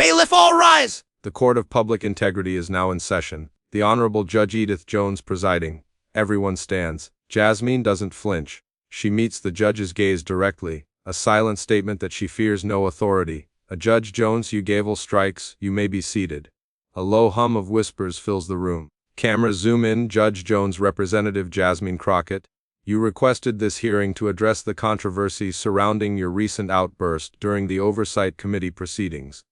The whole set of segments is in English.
Bailiff, all rise! The Court of Public Integrity is now in session. The Honorable Judge Edith Jones presiding. Everyone stands. Jasmine doesn't flinch. She meets the judge's gaze directly, a silent statement that she fears no authority. Judge Jones, you gavel strikes, you may be seated. A low hum of whispers fills the room. Cameras zoom in. Judge Jones, Representative Jasmine Crockett. You requested this hearing to address the controversy surrounding your recent outburst during the Oversight Committee proceedings.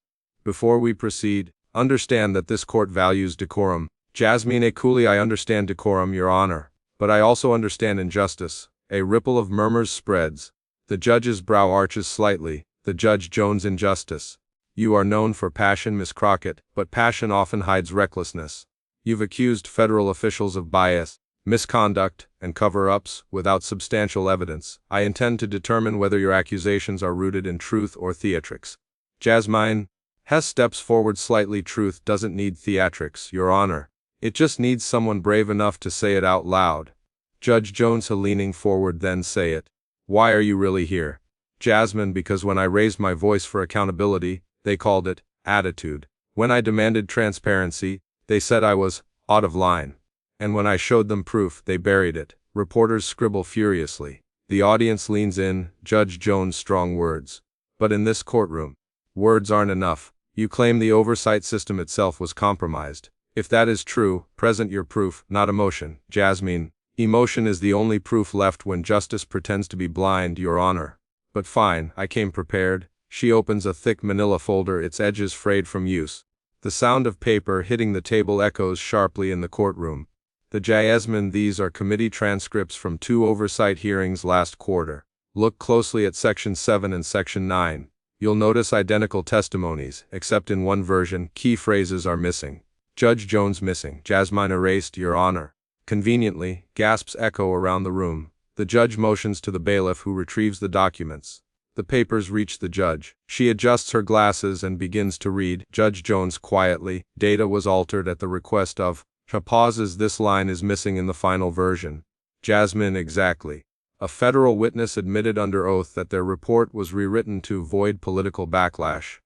Before we proceed, understand that this court values decorum. Jasmine coolly, I understand decorum, Your Honor, but I also understand injustice. A ripple of murmurs spreads. The judge's brow arches slightly. The Judge Jones, injustice. You are known for passion, Miss Crockett, but passion often hides recklessness. You've accused federal officials of bias, misconduct, and cover-ups without substantial evidence. I intend to determine whether your accusations are rooted in truth or theatrics. Jasmine Hess steps forward slightly. Truth doesn't need theatrics, Your Honor. It just needs someone brave enough to say it out loud. Judge Jones, leaning forward, then say it. Why are you really here? Jasmine, because when I raised my voice for accountability, they called it attitude. When I demanded transparency, they said I was out of line. And when I showed them proof, they buried it. Reporters scribble furiously. The audience leans in. Judge Jones, strong words. But in this courtroom, words aren't enough. You claim the oversight system itself was compromised. If that is true, present your proof, not emotion. Jasmine, emotion is the only proof left when justice pretends to be blind, Your Honor. But fine, I came prepared. She opens a thick manila folder, its edges frayed from use. The sound of paper hitting the table echoes sharply in the courtroom. The Jasmine, these are committee transcripts from 2 oversight hearings last quarter. Look closely at Section 7 and Section 9. You'll notice identical testimonies, except in one version, key phrases are missing. Judge Jones, missing. Jasmine, erased, Your Honor. Conveniently, gasps echo around the room. The judge motions to the bailiff, who retrieves the documents. The papers reach the judge. She adjusts her glasses and begins to read. Judge Jones, quietly, data was altered at the request of. She pauses. This line is missing in the final version. Jasmine, exactly. A federal witness admitted under oath that their report was rewritten to avoid political backlash.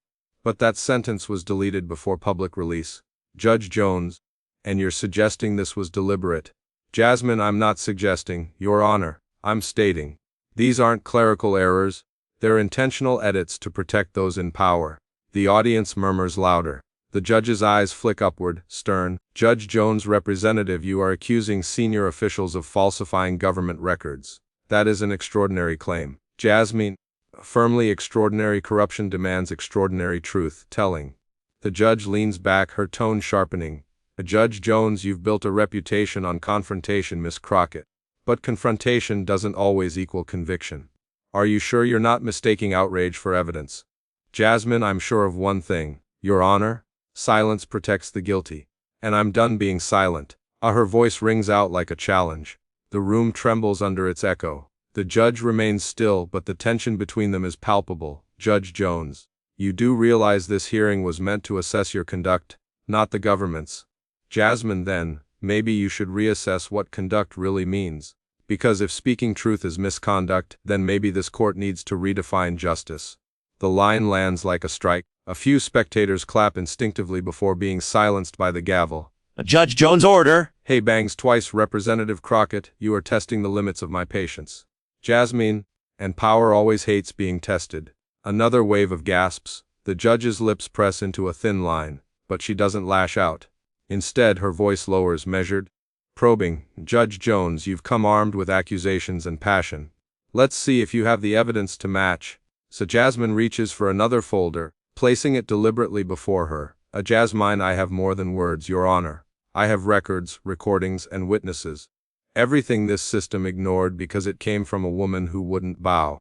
But that sentence was deleted before public release. Judge Jones, and you're suggesting this was deliberate. Jasmine, I'm not suggesting, Your Honor. I'm stating. These aren't clerical errors. They're intentional edits to protect those in power. The audience murmurs louder. The judge's eyes flick upward, stern. Judge Jones, Representative, you are accusing senior officials of falsifying government records. That is an extraordinary claim. Jasmine, firmly, extraordinary corruption demands extraordinary truth-telling. The judge leans back, her tone sharpening. Judge Jones, you've built a reputation on confrontation, Miss Crockett. But confrontation doesn't always equal conviction. Are you sure you're not mistaking outrage for evidence? Jasmine, I'm sure of one thing, Your Honor. Silence protects the guilty. And I'm done being silent. Her voice rings out like a challenge. The room trembles under its echo. The judge remains still, but the tension between them is palpable. Judge Jones, you do realize this hearing was meant to assess your conduct, not the government's. Jasmine, then, maybe you should reassess what conduct really means. Because if speaking truth is misconduct, then maybe this court needs to redefine justice. The line lands like a strike. A few spectators clap instinctively before being silenced by the gavel. Judge Jones, order! Hey, bangs twice. Representative Crockett, you are testing the limits of my patience. Jasmine, and power always hates being tested. Another wave of gasps. The judge's lips press into a thin line, but she doesn't lash out. Instead, her voice lowers, measured, probing. Judge Jones, you've come armed with accusations and passion. Let's see if you have the evidence to match. So Jasmine reaches for another folder, placing it deliberately before her. Jasmine, I have more than words, Your Honor. I have records, recordings, and witnesses. Everything this system ignored because it came from a woman who wouldn't bow.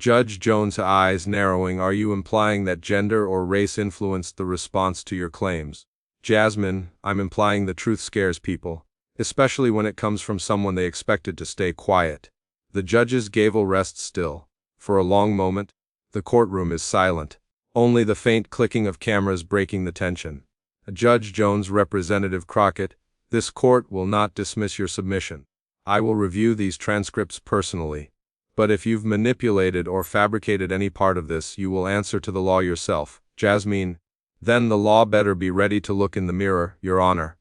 Judge Jones' eyes narrowing. Are you implying that gender or race influenced the response to your claims? Jasmine, I'm implying the truth scares people, especially when it comes from someone they expected to stay quiet. The judge's gavel rests still. For a long moment, the courtroom is silent. Only the faint clicking of cameras breaking the tension. Judge Jones, Representative Crockett, this court will not dismiss your submission. I will review these transcripts personally. But if you've manipulated or fabricated any part of this, you will answer to the law yourself. Jasmine, Then the law better be ready to look in the mirror, Your Honor.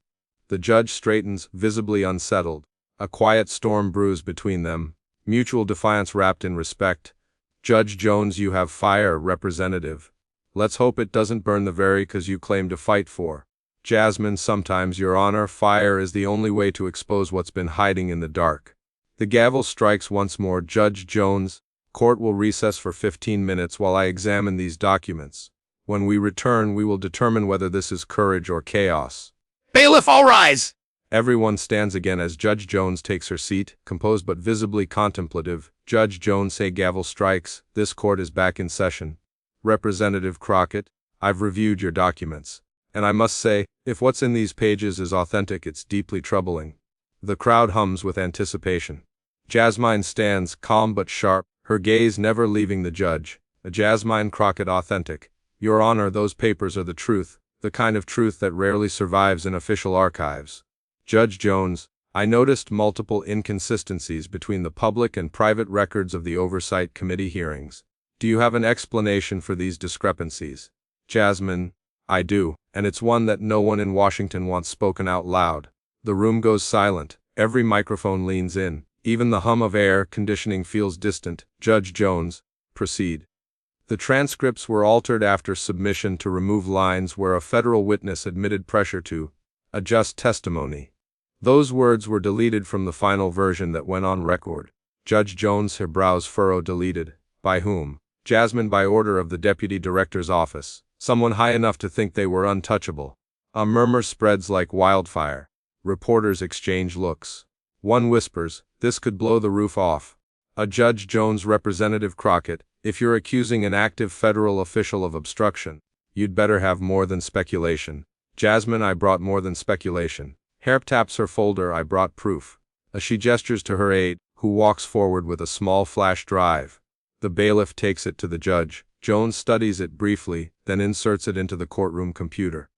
The judge straightens, visibly unsettled. A quiet storm brews between them, mutual defiance wrapped in respect. Judge Jones, you have fire, Representative. Let's hope it doesn't burn the very cause you claim to fight for. Jasmine, sometimes, Your Honor, fire is the only way to expose what's been hiding in the dark. The gavel strikes once more. Judge Jones, court will recess for 15 minutes while I examine these documents. When we return, we will determine whether this is courage or chaos. Bailiff, all rise! Everyone stands again as Judge Jones takes her seat, composed but visibly contemplative. Judge Jones, say gavel strikes. This court is back in session. Representative Crockett, I've reviewed your documents. And I must say, if what's in these pages is authentic, it's deeply troubling. The crowd hums with anticipation. Jasmine stands, calm but sharp, her gaze never leaving the judge. A Jasmine Crockett authentic. Your Honor, those papers are the truth, the kind of truth that rarely survives in official archives. Judge Jones, I noticed multiple inconsistencies between the public and private records of the Oversight Committee hearings. Do you have an explanation for these discrepancies? Jasmine, I do, and it's one that no one in Washington wants spoken out loud. The room goes silent, every microphone leans in, even the hum of air conditioning feels distant. Judge Jones, proceed. The transcripts were altered after submission to remove lines where a federal witness admitted pressure to adjust testimony. Those words were deleted from the final version that went on record. Judge Jones, her brows furrowed. Deleted. By whom? Jasmine, by order of the Deputy Director's office. Someone high enough to think they were untouchable. A murmur spreads like wildfire. Reporters exchange looks. One whispers, this could blow the roof off. A Judge Jones, Representative Crockett, if you're accusing an active federal official of obstruction, you'd better have more than speculation. Jasmine, I brought more than speculation. Harp taps her folder. I brought proof. As she gestures to her aide, who walks forward with a small flash drive. The bailiff takes it to the judge. Jones studies it briefly, then inserts it into the courtroom computer.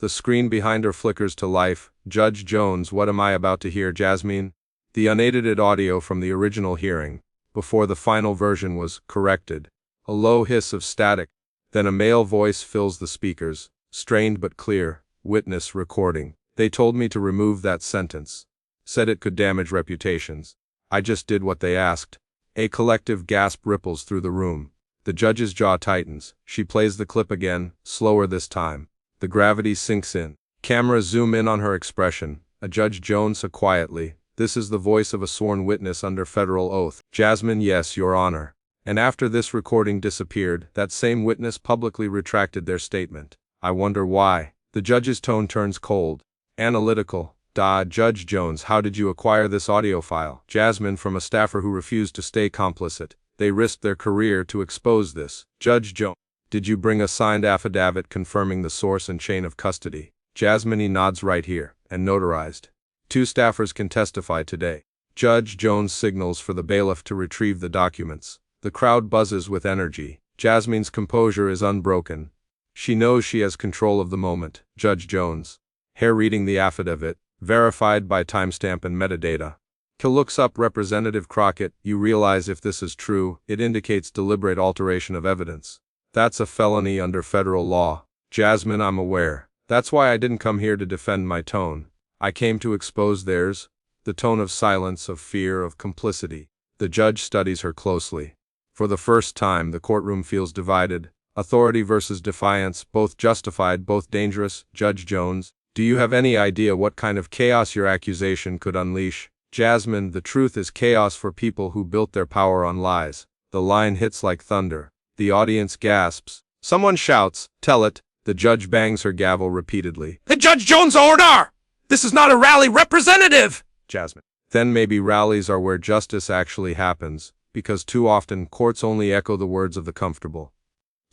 The screen behind her flickers to life. Judge Jones, what am I about to hear? Jasmine? The unedited audio from the original hearing, before the final version was corrected. A low hiss of static, then a male voice fills the speakers, strained but clear. Witness recording. They told me to remove that sentence. Said it could damage reputations. I just did what they asked. A collective gasp ripples through the room. The judge's jaw tightens. She plays the clip again, slower this time. The gravity sinks in. Cameras zoom in on her expression. A Judge Jones, quietly. This is the voice of a sworn witness under federal oath. Jasmine, yes, Your Honor. And after this recording disappeared, that same witness publicly retracted their statement. I wonder why. The judge's tone turns cold. Analytical. Judge Jones, how did you acquire this audio file? Jasmine, from a staffer who refused to stay complicit. They risked their career to expose this. Judge Jones, did you bring a signed affidavit confirming the source and chain of custody? Jasmine, he nods. Right here, and notarized. 2 staffers can testify today. Judge Jones signals for the bailiff to retrieve the documents. The crowd buzzes with energy. Jasmine's composure is unbroken. She knows she has control of the moment. Judge Jones. Hair reading the affidavit, verified by timestamp and metadata. He looks up. Representative Crockett, you realize if this is true, it indicates deliberate alteration of evidence. That's a felony under federal law. Jasmine, I'm aware. That's why I didn't come here to defend my tone. I came to expose theirs. The tone of silence, of fear, of complicity. The judge studies her closely. For the first time, the courtroom feels divided. Authority versus defiance, both justified, both dangerous. Judge Jones, do you have any idea what kind of chaos your accusation could unleash? Jasmine, the truth is chaos for people who built their power on lies. The line hits like thunder. The audience gasps. Someone shouts, tell it. The judge bangs her gavel repeatedly. Judge Jones, order! This is not a rally, Representative! Jasmine. Then maybe rallies are where justice actually happens, because too often courts only echo the words of the comfortable.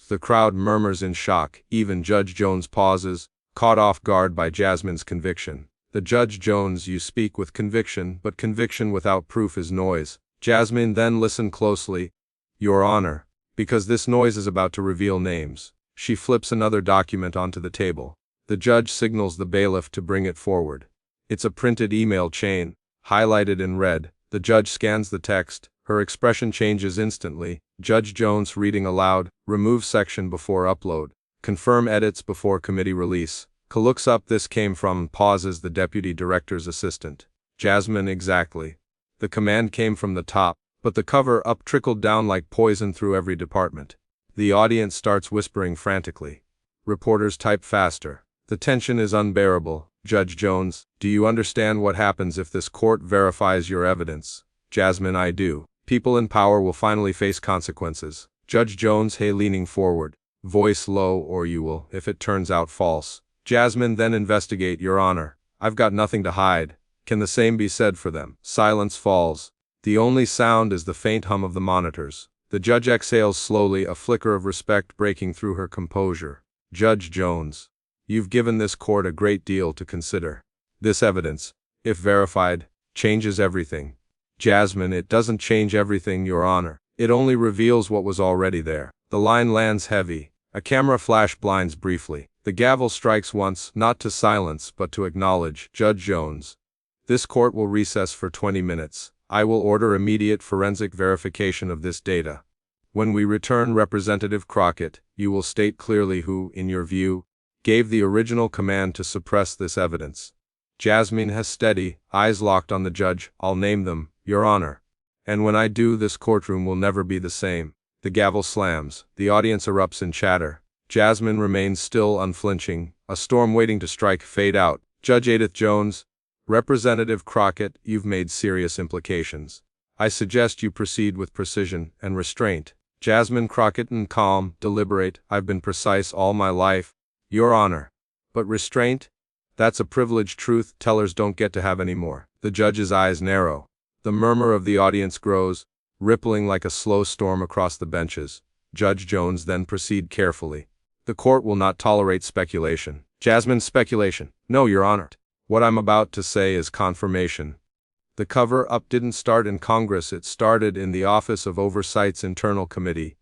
The crowd murmurs in shock. Even Judge Jones pauses, caught off guard by Jasmine's conviction. The Judge Jones, you speak with conviction, but conviction without proof is noise. Jasmine, then listen closely. Your Honor, because this noise is about to reveal names. She flips another document onto the table. The judge signals the bailiff to bring it forward. It's a printed email chain, highlighted in red. The judge scans the text. Her expression changes instantly. Judge Jones, reading aloud, remove section before upload. Confirm edits before committee release. Looks up this came from pauses the deputy director's assistant. Jasmine exactly. The command came from the top, but the cover up trickled down like poison through every department. The audience starts whispering frantically. Reporters type faster. The tension is unbearable. Judge Jones, do you understand what happens if this court verifies your evidence? Jasmine, I do. People in power will finally face consequences. Judge Jones, hey, leaning forward. Voice low, or you will, if it turns out false. Jasmine, then investigate, Your Honor. I've got nothing to hide. Can the same be said for them? Silence falls. The only sound is the faint hum of the monitors. The judge exhales slowly, a flicker of respect breaking through her composure. Judge Jones, you've given this court a great deal to consider. This evidence, if verified, changes everything. Jasmine, it doesn't change everything, Your Honor. It only reveals what was already there. The line lands heavy. A camera flash blinds briefly. The gavel strikes once, not to silence but to acknowledge. Judge Jones, this court will recess for 20 minutes. I will order immediate forensic verification of this data. When we return, Representative Crockett, you will state clearly who, in your view, gave the original command to suppress this evidence. Jasmine has steady, eyes locked on the judge. I'll name them, Your Honor. And when I do, this courtroom will never be the same. The gavel slams. The audience erupts in chatter. Jasmine remains still, unflinching. A storm waiting to strike. Fade out. Judge Edith Jones, Representative Crockett, you've made serious implications. I suggest you proceed with precision and restraint. Jasmine Crockett, and calm, deliberate. I've been precise all my life, Your Honor. But restraint? That's a privileged truth tellers don't get to have anymore. The judge's eyes narrow. The murmur of the audience grows, rippling like a slow storm across the benches. Judge Jones, then proceed carefully. The court will not tolerate speculation. Jasmine, speculation? No, Your Honor. What I'm about to say is confirmation. The cover-up didn't start in Congress, it started in the Office of Oversight's Internal Committee,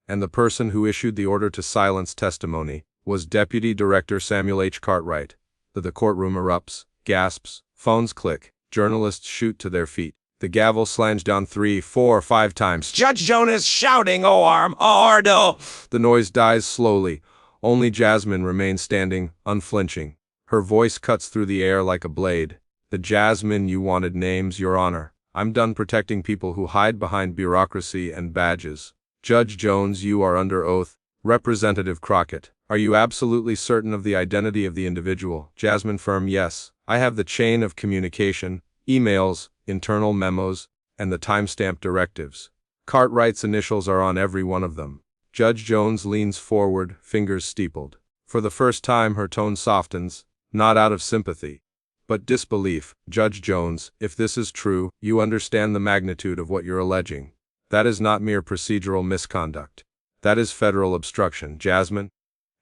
and the person who issued the order to silence testimony was Deputy Director Samuel H. Cartwright. The courtroom erupts, gasps, phones click, journalists shoot to their feet. The gavel slangs down 3, 4, 5 times. Judge Jones is shouting, order! The noise dies slowly. Only Jasmine remains standing, unflinching. Her voice cuts through the air like a blade. The Jasmine you wanted names, Your Honor. I'm done protecting people who hide behind bureaucracy and badges. Judge Jones, you are under oath. Representative Crockett, are you absolutely certain of the identity of the individual? Jasmine, firm yes. I have the chain of communication, emails, internal memos, and the timestamp directives. Cartwright's initials are on every one of them. Judge Jones leans forward, fingers steepled. For the first time her tone softens, not out of sympathy, but disbelief. Judge Jones, if this is true, you understand the magnitude of what you're alleging. That is not mere procedural misconduct. That is federal obstruction, Jasmine.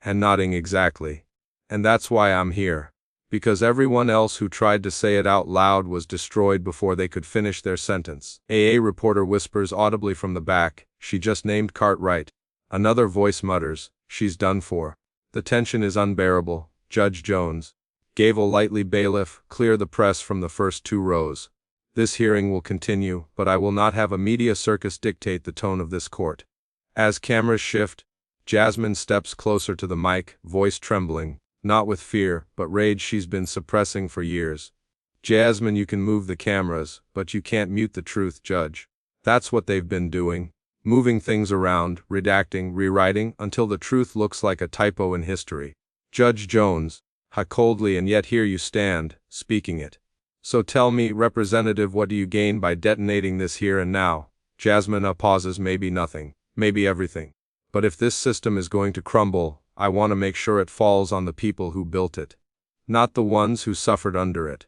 And nodding exactly. And that's why I'm here. Because everyone else who tried to say it out loud was destroyed before they could finish their sentence. A reporter whispers audibly from the back, she just named Cartwright. Another voice mutters, she's done for. The tension is unbearable. Judge Jones, gavel lightly, bailiff, clear the press from the first 2 rows. This hearing will continue, but I will not have a media circus dictate the tone of this court. As cameras shift, Jasmine steps closer to the mic, voice trembling, not with fear, but rage she's been suppressing for years. Jasmine, you can move the cameras, but you can't mute the truth, Judge. That's what they've been doing. Moving things around, redacting, rewriting, until the truth looks like a typo in history. Judge Jones, how coldly, and yet here you stand, speaking it. So tell me, Representative, what do you gain by detonating this here and now? Jasmine pauses, maybe nothing, maybe everything. But if this system is going to crumble, I want to make sure it falls on the people who built it, not the ones who suffered under it.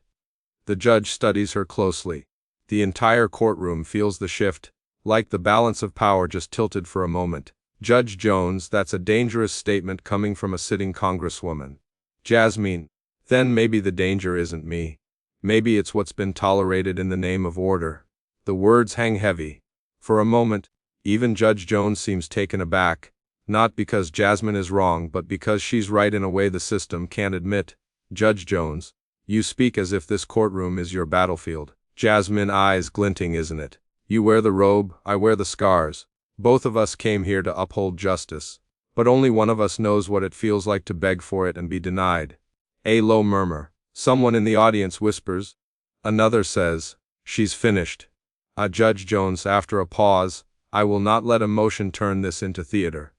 The judge studies her closely. The entire courtroom feels the shift, like the balance of power just tilted for a moment. Judge Jones, that's a dangerous statement coming from a sitting congresswoman. Jasmine, then maybe the danger isn't me. Maybe it's what's been tolerated in the name of order. The words hang heavy. For a moment, even Judge Jones seems taken aback, not because Jasmine is wrong but because she's right in a way the system can't admit. Judge Jones, you speak as if this courtroom is your battlefield. Jasmine, eyes glinting, isn't it? You wear the robe, I wear the scars. Both of us came here to uphold justice. but only one of us knows what it feels like to beg for it and be denied. A low murmur. Someone in the audience whispers. Another says, "She's finished." Judge Jones, after a pause, "I will not let emotion turn this into theater.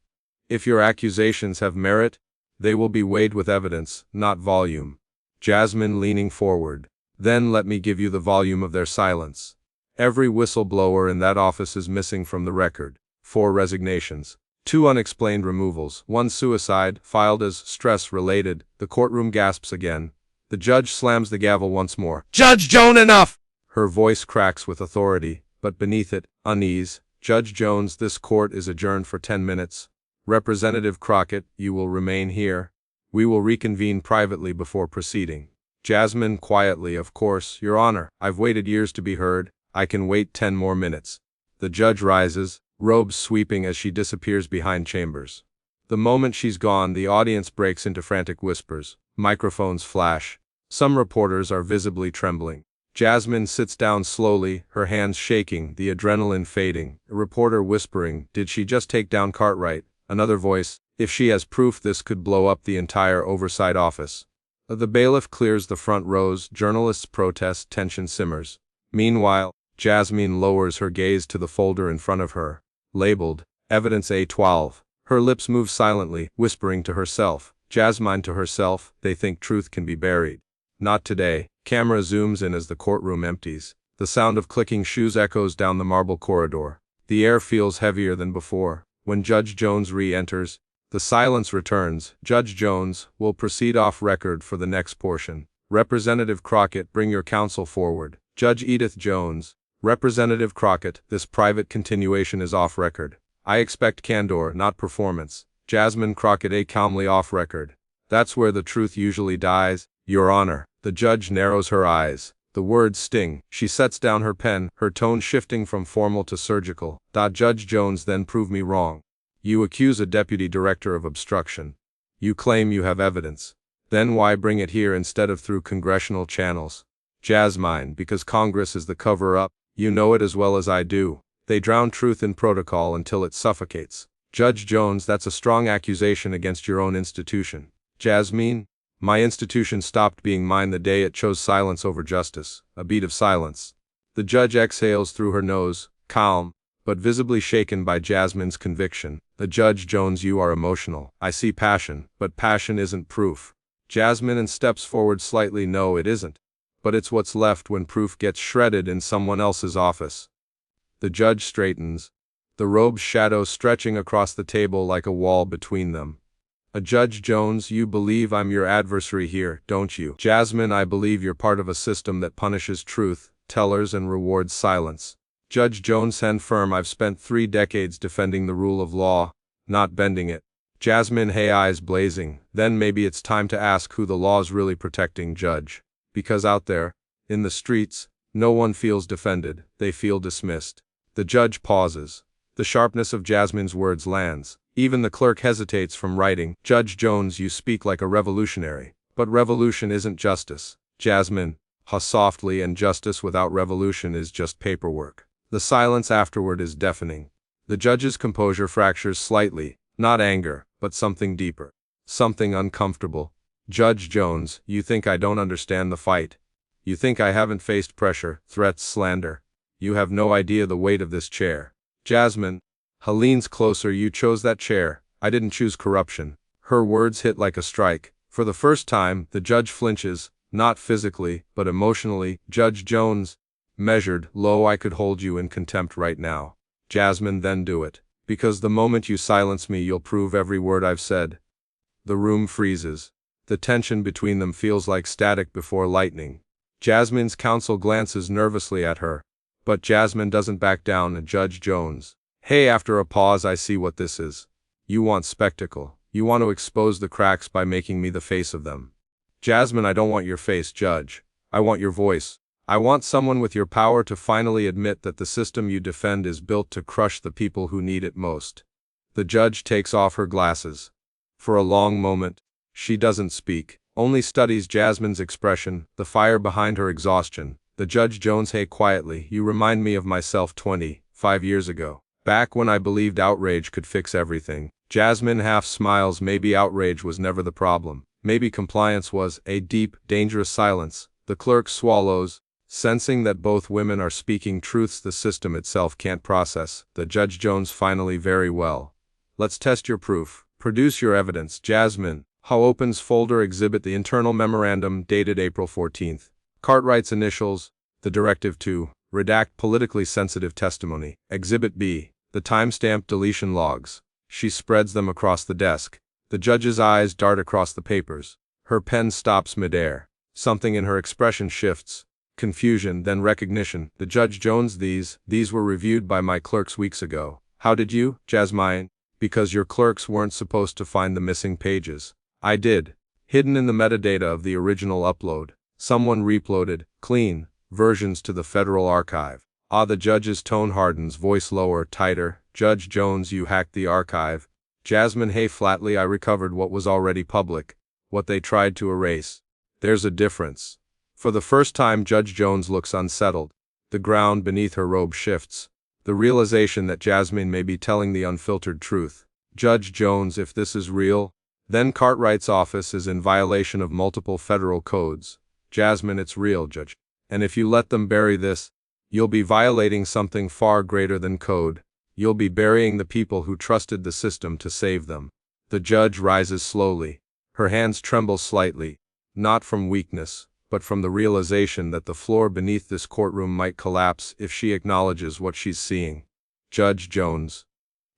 If your accusations have merit, they will be weighed with evidence, not volume." Jasmine leaning forward. "Then let me give you the volume of their silence. Every whistleblower in that office is missing from the record. 4 resignations. 2 unexplained removals. 1 suicide, filed as stress-related." The courtroom gasps again. The judge slams the gavel once more. Judge Jones, enough! Her voice cracks with authority, but beneath it, unease. "Judge Jones, this court is adjourned for 10 minutes. Representative Crockett, you will remain here. We will reconvene privately before proceeding." Jasmine quietly, "Of course, Your Honor. I've waited years to be heard. I can wait 10 more minutes." The judge rises, robes sweeping as she disappears behind chambers. The moment she's gone, the audience breaks into frantic whispers. Microphones flash. Some reporters are visibly trembling. Jasmine sits down slowly, her hands shaking, the adrenaline fading. A reporter whispering, "Did she just take down Cartwright?" Another voice, "If she has proof, this could blow up the entire oversight office." The bailiff clears the front rows, journalists protest, tension simmers. Meanwhile, Jasmine lowers her gaze to the folder in front of her, labeled, Evidence A12. Her lips move silently, whispering to herself. Jasmine to herself, "They think truth can be buried. Not today." Camera zooms in as the courtroom empties. The sound of clicking shoes echoes down the marble corridor. The air feels heavier than before. When Judge Jones re-enters, the silence returns. "Judge Jones, will proceed off record for the next portion. Representative Crockett, bring your counsel forward." Judge Edith Jones. "Representative Crockett, this private continuation is off record. I expect candor, not performance." Jasmine Crockett, A calmly, "Off record. That's where the truth usually dies, Your Honor." The judge narrows her eyes. The words sting. She sets down her pen, her tone shifting from formal to surgical. "Judge Jones, then prove me wrong. You accuse a deputy director of obstruction. You claim you have evidence. Then why bring it here instead of through congressional channels?" Jasmine, "Because Congress is the cover-up. You know it as well as I do. They drown truth in protocol until it suffocates." Judge Jones, "That's a strong accusation against your own institution." Jasmine, "My institution stopped being mine the day it chose silence over justice." A beat of silence. The judge exhales through her nose, calm, but visibly shaken by Jasmine's conviction. The Judge Jones, "You are emotional. I see passion, but passion isn't proof." Jasmine and steps forward slightly. "No, it isn't. But it's what's left when proof gets shredded in someone else's office." The judge straightens, the robe's shadow stretching across the table like a wall between them. "Judge Jones, you believe I'm your adversary here, don't you?" Jasmine, "I believe you're part of a system that punishes truth tellers and rewards silence." Judge Jones, "Stand firm. I've spent 3 decades defending the rule of law, not bending it." Jasmine, hey, eyes blazing, "Then maybe it's time to ask who the law's really protecting, Judge. Because out there, in the streets, no one feels defended, they feel dismissed." The judge pauses. The sharpness of Jasmine's words lands. Even the clerk hesitates from writing. "Judge Jones, you speak like a revolutionary. But revolution isn't justice." Jasmine, softly, "And justice without revolution is just paperwork." The silence afterward is deafening. The judge's composure fractures slightly, not anger, but something deeper. Something uncomfortable. "Judge Jones, you think I don't understand the fight. You think I haven't faced pressure, threats, slander. You have no idea the weight of this chair." Jasmine, leans closer, "You chose that chair. I didn't choose corruption." Her words hit like a strike. For the first time, the judge flinches, not physically, but emotionally. "Judge Jones," measured, low, "I could hold you in contempt right now." Jasmine, "Then do it. Because the moment you silence me, you'll prove every word I've said." The room freezes. The tension between them feels like static before lightning. Jasmine's counsel glances nervously at her. But Jasmine doesn't back down. "Judge Jones. Hey, after a pause, I see what this is. You want spectacle. You want to expose the cracks by making me the face of them." Jasmine, "I don't want your face, Judge. I want your voice. I want someone with your power to finally admit that the system you defend is built to crush the people who need it most." The judge takes off her glasses. For a long moment, she doesn't speak, only studies Jasmine's expression, the fire behind her exhaustion. The Judge Jones, "Hey, quietly, you remind me of myself 25 years ago. Back when I believed outrage could fix everything." Jasmine half smiles. Maybe outrage was never the problem. Maybe compliance was. A deep, dangerous silence. The clerk swallows, sensing that both women are speaking truths the system itself can't process. The Judge Jones finally, very well. Let's test your proof. Produce your evidence. Jasmine. How opens folder exhibit the internal memorandum dated April 14th. Cartwright's initials. The directive to redact politically sensitive testimony. Exhibit B. The timestamp deletion logs. She spreads them across the desk. The judge's eyes dart across the papers. Her pen stops midair. Something in her expression shifts. Confusion, then recognition. The Judge Jones, these were reviewed by my clerks weeks ago. How did you, Jasmine? Because your clerks weren't supposed to find the missing pages. I did. Hidden in the metadata of the original upload. Someone reuploaded, clean, versions to the Federal Archive. Ah, the judge's tone hardens, voice lower, tighter. Judge Jones, you hacked the archive. Jasmine, hey, flatly, I recovered what was already public. What they tried to erase. There's a difference. For the first time, Judge Jones looks unsettled. The ground beneath her robe shifts. The realization that Jasmine may be telling the unfiltered truth. Judge Jones, if this is real, then Cartwright's office is in violation of multiple federal codes. Jasmine, it's real, Judge. And if you let them bury this, you'll be violating something far greater than code. You'll be burying the people who trusted the system to save them. The judge rises slowly. Her hands tremble slightly, not from weakness, but from the realization that the floor beneath this courtroom might collapse if she acknowledges what she's seeing. Judge Jones.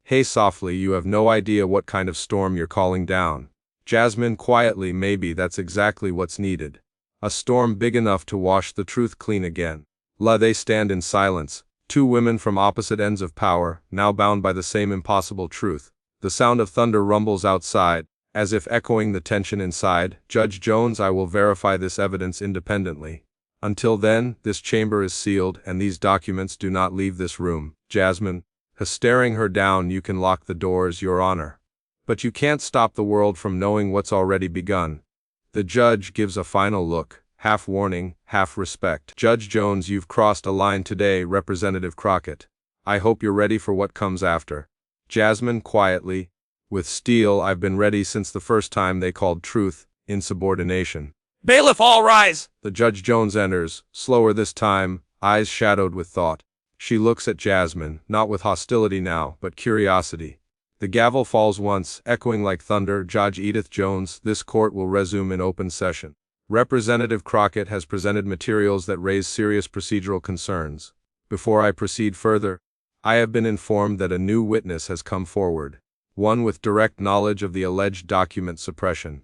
Hey, softly, you have no idea what kind of storm you're calling down. Jasmine, quietly, maybe that's exactly what's needed. A storm big enough to wash the truth clean again. They stand in silence. Two women from opposite ends of power, now bound by the same impossible truth. The sound of thunder rumbles outside, as if echoing the tension inside. Judge Jones, I will verify this evidence independently. Until then, this chamber is sealed and these documents do not leave this room. Jasmine, staring her down, you can lock the doors, Your Honor. But you can't stop the world from knowing what's already begun. The judge gives a final look, half warning, half respect. Judge Jones, you've crossed a line today, Representative Crockett. I hope you're ready for what comes after. Jasmine, quietly, with steel, I've been ready since the first time they called truth insubordination. Bailiff, all rise! The Judge Jones enters, slower this time, eyes shadowed with thought. She looks at Jasmine, not with hostility now, but curiosity. The gavel falls once, echoing like thunder. Judge Edith Jones, this court will resume in open session. Representative Crockett has presented materials that raise serious procedural concerns. Before I proceed further, I have been informed that a new witness has come forward. One with direct knowledge of the alleged document suppression.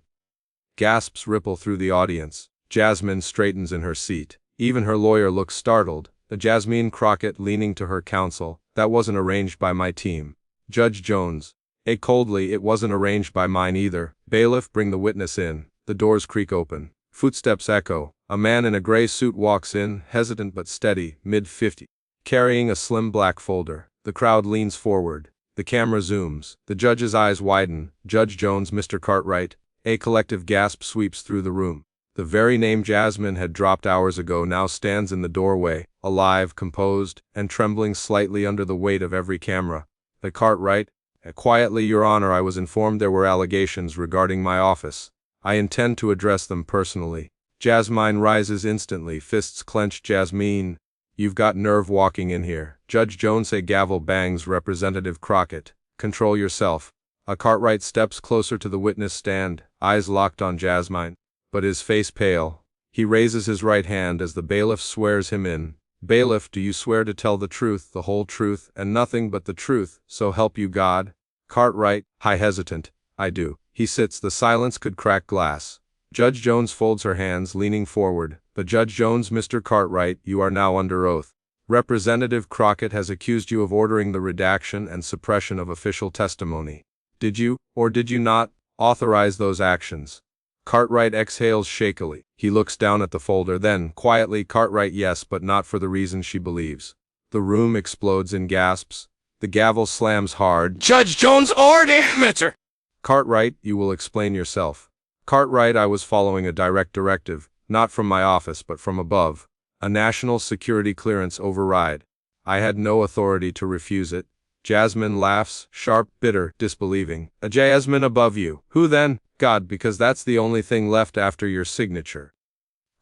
Gasps ripple through the audience. Jasmine straightens in her seat. Even her lawyer looks startled. Jasmine Crockett leaning to her counsel, that wasn't arranged by my team. Judge Jones. Coldly, it wasn't arranged by mine either. Bailiff, bring the witness in. The doors creak open. Footsteps echo. A man in a gray suit walks in, hesitant but steady, mid-50. Carrying a slim black folder. The crowd leans forward. The camera zooms. The judge's eyes widen. Judge Jones, Mr. Cartwright. A collective gasp sweeps through the room. The very name Jasmine had dropped hours ago now stands in the doorway, alive, composed, and trembling slightly under the weight of every camera. The Cartwright. Quietly, Your Honor, I was informed there were allegations regarding my office. I intend to address them personally. Jasmine rises instantly, fists clenched. Jasmine, you've got nerve walking in here. Judge Jones, a gavel bangs. Representative Crockett, control yourself. A Cartwright steps closer to the witness stand, eyes locked on Jasmine, but his face pale. He raises his right hand as the bailiff swears him in. Bailiff, do you swear to tell the truth, the whole truth, and nothing but the truth, so help you God? Cartwright, high hesitant, I do. He sits, the silence could crack glass. Judge Jones folds her hands, leaning forward. But Judge Jones, Mr. Cartwright, you are now under oath. Representative Crockett has accused you of ordering the redaction and suppression of official testimony. Did you, or did you not, authorize those actions? Cartwright exhales shakily. He looks down at the folder, then, quietly, Cartwright, yes, but not for the reason she believes. The room explodes in gasps. The gavel slams hard. Judge Jones, order! Cartwright, you will explain yourself. Cartwright, I was following a direct directive, not from my office but from above. A national security clearance override. I had no authority to refuse it. Jasmine laughs, sharp, bitter, disbelieving. A Jasmine above you. Who then? God, because that's the only thing left after your signature.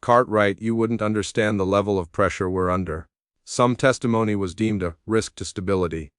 Cartwright, you wouldn't understand the level of pressure we're under. Some testimony was deemed a risk to stability.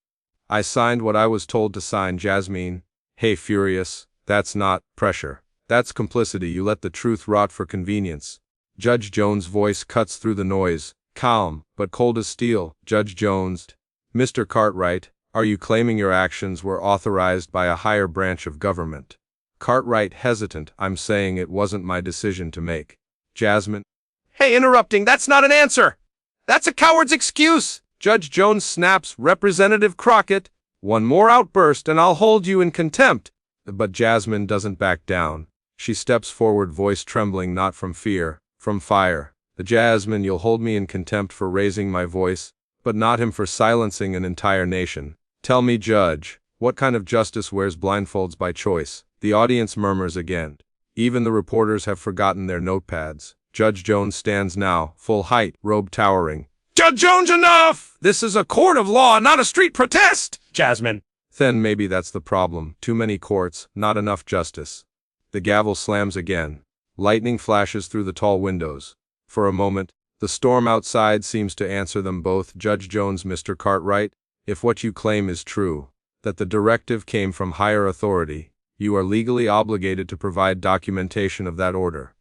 I signed what I was told to sign, Jasmine. Hey, furious. That's not pressure. That's complicity. You let the truth rot for convenience. Judge Jones' voice cuts through the noise, calm, but cold as steel. Judge Jones. Mr. Cartwright, are you claiming your actions were authorized by a higher branch of government? Cartwright hesitant. I'm saying it wasn't my decision to make. Jasmine. Hey, interrupting, that's not an answer! That's a coward's excuse! Judge Jones snaps. Representative Crockett, one more outburst and I'll hold you in contempt. But Jasmine doesn't back down. She steps forward, voice trembling, not from fear, from fire. The Jasmine, you'll hold me in contempt for raising my voice, but not him for silencing an entire nation. Tell me, Judge, what kind of justice wears blindfolds by choice? The audience murmurs again. Even the reporters have forgotten their notepads. Judge Jones stands now, full height, robe towering. Judge Jones, enough! This is a court of law, not a street protest! Jasmine. Then maybe that's the problem. Too many courts, not enough justice. The gavel slams again. Lightning flashes through the tall windows. For a moment, the storm outside seems to answer them both. Judge Jones, Mr. Cartwright, if what you claim is true, that the directive came from higher authority, you are legally obligated to provide documentation of that order.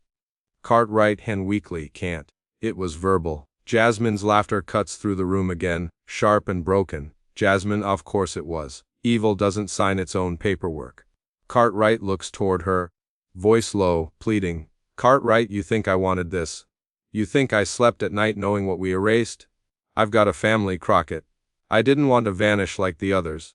Cartwright, hen weakly, can't. It was verbal. Jasmine's laughter cuts through the room again, sharp and broken. Jasmine, of course it was. Evil doesn't sign its own paperwork. Cartwright looks toward her, voice low, pleading. Cartwright, you think I wanted this? You think I slept at night knowing what we erased? I've got a family, Crockett. I didn't want to vanish like the others.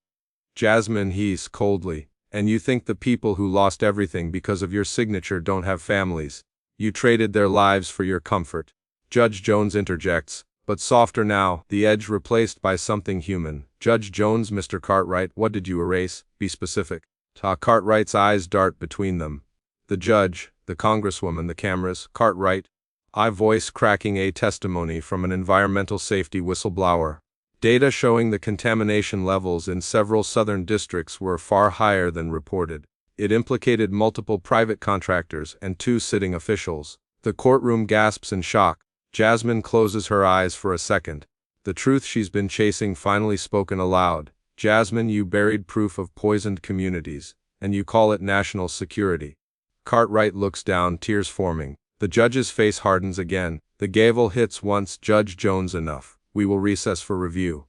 Jasmine hees coldly. And you think the people who lost everything because of your signature don't have families? You traded their lives for your comfort. Judge Jones interjects, but softer now, the edge replaced by something human. Judge Jones, Mr. Cartwright, what did you erase? Be specific. Cartwright's eyes dart between them. The judge, the congresswoman, the cameras. Cartwright. I voice cracking a testimony from an environmental safety whistleblower. Data showing the contamination levels in several southern districts were far higher than reported. It implicated multiple private contractors and 2 sitting officials. The courtroom gasps in shock. Jasmine closes her eyes for a second. The truth she's been chasing finally spoken aloud. Jasmine, you buried proof of poisoned communities, and you call it national security. Cartwright looks down, tears forming. The judge's face hardens again. The gavel hits once. Judge Jones, enough. We will recess for review.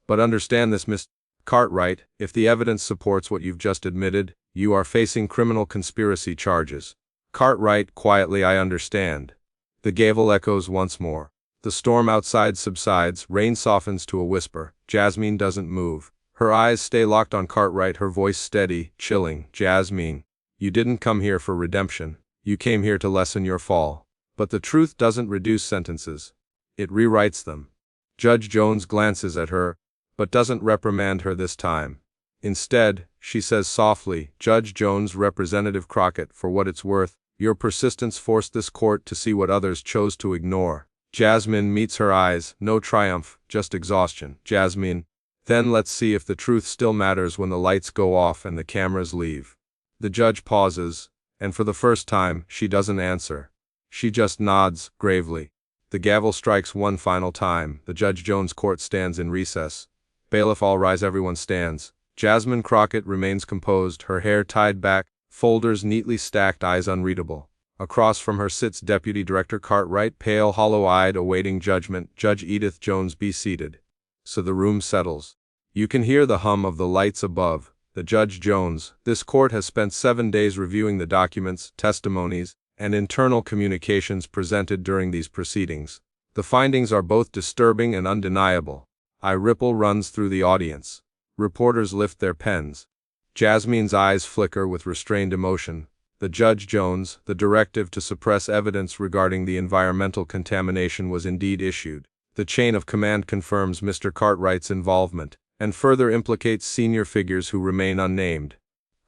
But understand this, Miss Cartwright, if the evidence supports what you've just admitted, you are facing criminal conspiracy charges. Cartwright, quietly, I understand. The gavel echoes once more. The storm outside subsides, rain softens to a whisper. Jasmine doesn't move. Her eyes stay locked on Cartwright, her voice steady, chilling. Jasmine, you didn't come here for redemption. You came here to lessen your fall. But the truth doesn't reduce sentences. It rewrites them. Judge Jones glances at her, but doesn't reprimand her this time. Instead, she says softly, Judge Jones, Representative Crockett, for what it's worth, your persistence forced this court to see what others chose to ignore. Jasmine meets her eyes, no triumph, just exhaustion. Jasmine, then let's see if the truth still matters when the lights go off and the cameras leave. The judge pauses, and for the first time, she doesn't answer. She just nods, gravely. The gavel strikes one final time. The Judge Jones court stands in recess. Bailiff, all rise, everyone stands. Jasmine Crockett remains composed, her hair tied back, folders neatly stacked, eyes unreadable. Across from her sits Deputy Director Cartwright, pale, hollow-eyed, awaiting judgment. Judge Edith Jones, be seated. So the room settles. You can hear the hum of the lights above. The Judge Jones, this court has spent 7 days reviewing the documents, testimonies, and internal communications presented during these proceedings. The findings are both disturbing and undeniable. A ripple runs through the audience. Reporters lift their pens. Jasmine's eyes flicker with restrained emotion. The Judge Jones, the directive to suppress evidence regarding the environmental contamination was indeed issued. The chain of command confirms Mr. Cartwright's involvement, and further implicates senior figures who remain unnamed.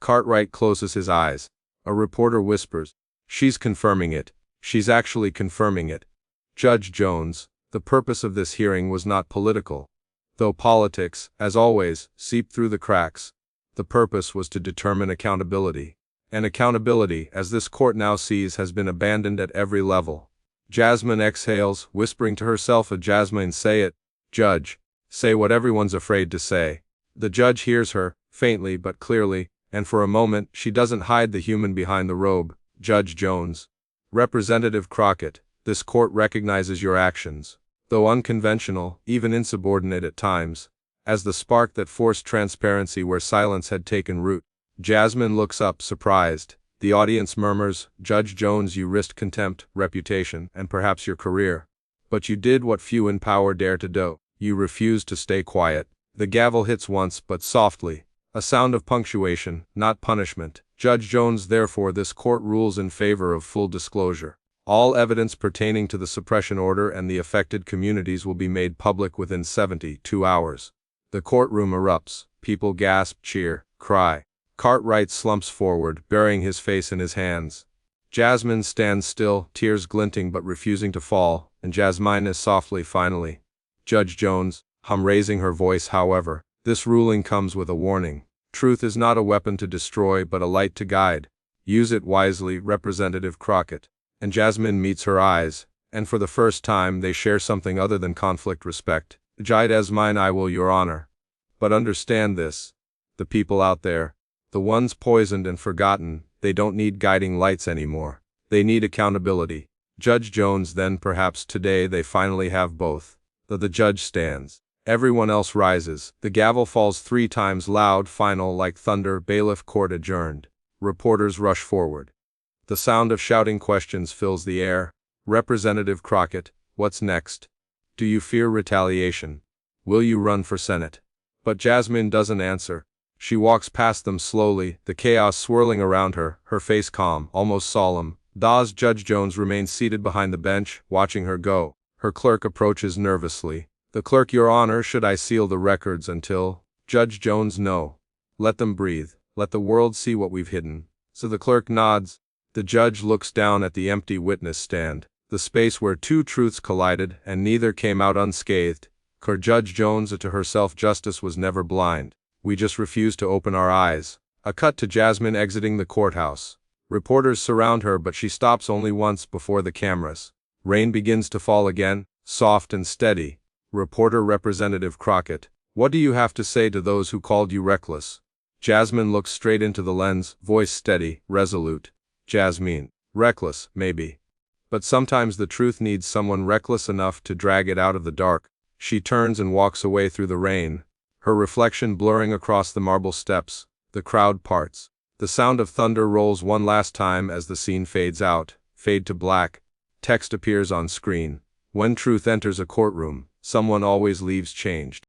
Cartwright closes his eyes. A reporter whispers, She's confirming it. She's actually confirming it. Judge Jones, the purpose of this hearing was not political. though politics, as always, seeped through the cracks. The purpose was to determine accountability. And accountability, as this court now sees, has been abandoned at every level. Jasmine exhales, whispering to herself, Jasmine, say it, Judge. Say what everyone's afraid to say. The judge hears her, faintly but clearly, and for a moment she doesn't hide the human behind the robe. Judge Jones. Representative Crockett, this court recognizes your actions, though unconventional, even insubordinate at times, as the spark that forced transparency where silence had taken root. Jasmine looks up, surprised. The audience murmurs, Judge Jones, you risked contempt, reputation, and perhaps your career. But you did what few in power dare to do. You refused to stay quiet. The gavel hits once, but softly. A sound of punctuation, not punishment. Judge Jones, therefore this court rules in favor of full disclosure. All evidence pertaining to the suppression order and the affected communities will be made public within 72 hours. The courtroom erupts. People gasp, cheer, cry. Cartwright slumps forward, burying his face in his hands. Jasmine stands still, tears glinting but refusing to fall, and Jasmine is softly, finally. Judge Jones, raising her voice, however, this ruling comes with a warning. Truth is not a weapon to destroy but a light to guide. Use it wisely, Representative Crockett. And Jasmine meets her eyes, and for the first time they share something other than conflict, respect. Jasmine, I will, Your Honor. But understand this. The people out there, the ones poisoned and forgotten, they don't need guiding lights anymore. They need accountability. Judge Jones, then perhaps today they finally have both. The judge stands. Everyone else rises. The gavel falls 3 times, loud, final, like thunder. Bailiff, court adjourned. Reporters rush forward. The sound of shouting questions fills the air. Representative Crockett, what's next? Do you fear retaliation? Will you run for Senate? But Jasmine doesn't answer. She walks past them slowly, the chaos swirling around her, her face calm, almost solemn. Judge Jones remains seated behind the bench, watching her go. Her clerk approaches nervously. The clerk, Your Honor, should I seal the records until? Judge Jones, no. Let them breathe. Let the world see what we've hidden. So the clerk nods. The judge looks down at the empty witness stand, the space where 2 truths collided and neither came out unscathed. Judge Jones, to herself, justice was never blind. We just refused to open our eyes. A cut to Jasmine exiting the courthouse. Reporters surround her, but she stops only once before the cameras. Rain begins to fall again, soft and steady. Reporter, Representative Crockett, what do you have to say to those who called you reckless? Jasmine looks straight into the lens, voice steady, resolute. Jasmine, reckless, maybe. But sometimes the truth needs someone reckless enough to drag it out of the dark. She turns and walks away through the rain, her reflection blurring across the marble steps. The crowd parts. The sound of thunder rolls one last time as the scene fades out, fade to black. Text appears on screen. When truth enters a courtroom, someone always leaves changed.